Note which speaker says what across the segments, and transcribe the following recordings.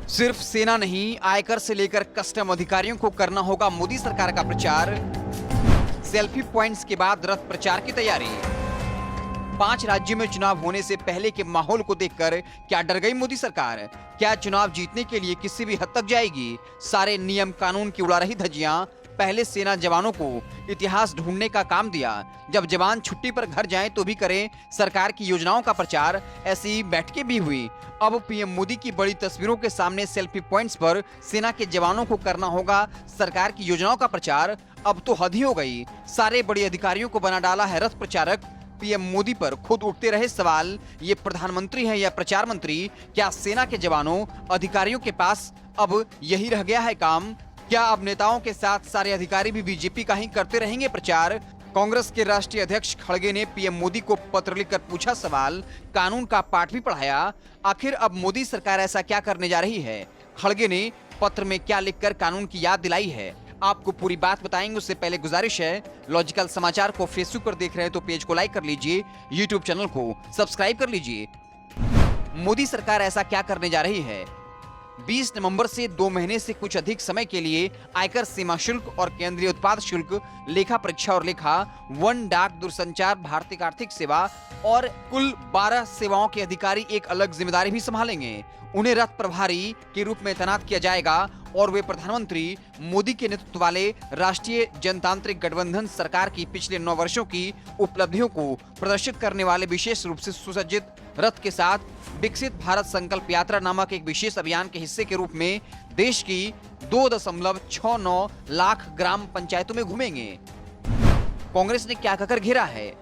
Speaker 1: सिर्फ सेना नहीं, आयकर से लेकर कस्टम अधिकारियों को करना होगा मोदी सरकार का प्रचार। सेल्फी पॉइंट्स के बाद रथ प्रचार की तैयारी। 5 राज्यों में चुनाव होने से पहले के माहौल को देखकर क्या डर गई मोदी सरकार? क्या चुनाव जीतने के लिए किसी भी हद तक जाएगी? सारे नियम कानून की उड़ा रही धज्जियां। पहले सेना जवानों को इतिहास ढूंढने का काम दिया, जब जवान छुट्टी पर घर जाएं तो भी करें सरकार की योजनाओं का प्रचार। ऐसी बैठकें भी हुई। अब पीएम मोदी की बड़ी तस्वीरों के सामने सेल्फी पॉइंट्स पर सेना के जवानों को करना होगा सरकार की योजनाओं का प्रचार। अब तो हद ही हो गई, सारे बड़े अधिकारियों को बना डाला है रथ प्रचारक। पीएम मोदी पर खुद उठते रहे सवाल, ये प्रधानमंत्री हैं या प्रचार मंत्री? क्या सेना के जवानों अधिकारियों के पास अब यही रह गया है काम? क्या अब नेताओं के साथ सारे अधिकारी भी बीजेपी का ही करते रहेंगे प्रचार? कांग्रेस के राष्ट्रीय अध्यक्ष खड़गे ने पीएम मोदी को पत्र लिखकर पूछा सवाल, कानून का पाठ भी पढ़ाया। आखिर अब मोदी सरकार ऐसा क्या करने जा रही है? खड़गे ने पत्र में क्या लिखकर कानून की याद दिलाई है? आपको पूरी बात बताएंगे। उससे पहले गुजारिश है, लॉजिकल समाचार को फेसबुक पर देख रहे हैं तो पेज को लाइक कर लीजिए, यूट्यूब चैनल को सब्सक्राइब कर लीजिए। मोदी सरकार ऐसा क्या करने जा रही है? 20 नवंबर से 2 महीने से कुछ अधिक समय के लिए आयकर सीमा शुल्क और केंद्रीय उत्पाद शुल्क, लेखा परीक्षा और लेखा, वन, डाक, दूरसंचार, भारतीय आर्थिक सेवा और कुल 12 सेवाओं के अधिकारी एक अलग जिम्मेदारी भी संभालेंगे। उन्हें रथ प्रभारी के रूप में तैनात किया जाएगा और वे प्रधानमंत्री मोदी के नेतृत्व वाले राष्ट्रीय जनतांत्रिक गठबंधन सरकार की पिछले 9 वर्षों की उपलब्धियों को प्रदर्शित करने वाले विशेष रूप से सुसज्जित रथ के साथ विकसित भारत संकल्प यात्रा नामक एक विशेष अभियान के हिस्से के रूप में देश की 2.69 लाख ग्राम पंचायतों में घूमेंगे। कांग्रेस ने क्या कहकर घेरा है?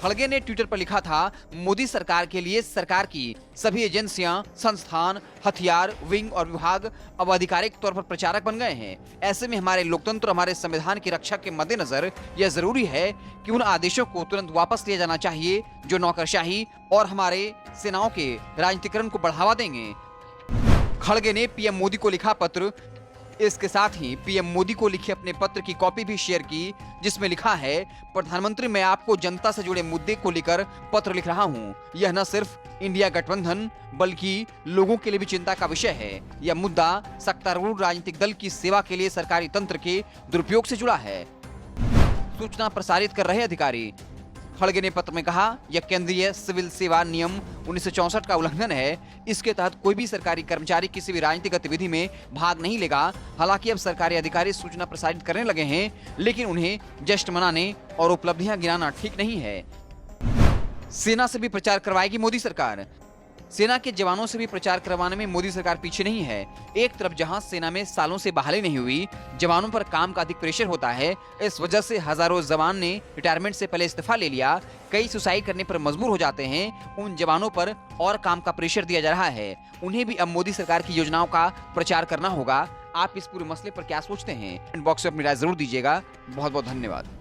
Speaker 1: खड़गे ने ट्विटर पर लिखा था, मोदी सरकार के लिए सरकार की सभी एजेंसियां, संस्थान, हथियार, विंग और विभाग अब आधिकारिक तौर पर प्रचारक बन गए हैं। ऐसे में हमारे लोकतंत्र, हमारे संविधान की रक्षा के मद्देनजर यह जरूरी है कि उन आदेशों को तुरंत वापस लिया जाना चाहिए जो नौकरशाही और हमारे सेनाओं के राजनीतिकरण को बढ़ावा देंगे। खड़गे ने पीएम मोदी को लिखा पत्र। इसके साथ ही पीएम मोदी को लिखे अपने पत्र की कॉपी भी शेयर की, जिसमें लिखा है, प्रधानमंत्री, मैं आपको जनता से जुड़े मुद्दे को लेकर पत्र लिख रहा हूं। यह न सिर्फ इंडिया गठबंधन बल्कि लोगों के लिए भी चिंता का विषय है। यह मुद्दा सत्तारूढ़ राजनीतिक दल की सेवा के लिए सरकारी तंत्र के दुरुपयोग से जुड़ा है। सूचना प्रसारित कर रहे अधिकारी। खड़गे ने पत्र में कहा, यह केंद्रीय सिविल सेवा नियम 1964 का उल्लंघन है। इसके तहत कोई भी सरकारी कर्मचारी किसी भी राजनीतिक गतिविधि में भाग नहीं लेगा। हालांकि अब सरकारी अधिकारी सूचना प्रसारित करने लगे हैं, लेकिन उन्हें जश्न मनाने और उपलब्धियां गिनाना ठीक नहीं है। सेना से भी प्रचार करवाएगी मोदी सरकार। सेना के जवानों से भी प्रचार करवाने में मोदी सरकार पीछे नहीं है। एक तरफ जहां सेना में सालों से बहाली नहीं हुई, जवानों पर काम का अधिक प्रेशर होता है। इस वजह से हजारों जवान ने रिटायरमेंट से पहले इस्तीफा ले लिया। कई सुसाइड करने पर मजबूर हो जाते हैं। उन जवानों पर और काम का प्रेशर दिया जा रहा है। उन्हें भी अब मोदी सरकार की योजनाओं का प्रचार करना होगा। आप इस पूरे मसले पर क्या सोचते हैं? कमेंट बॉक्स में अपनी राय जरूर दीजिएगा। बहुत बहुत धन्यवाद।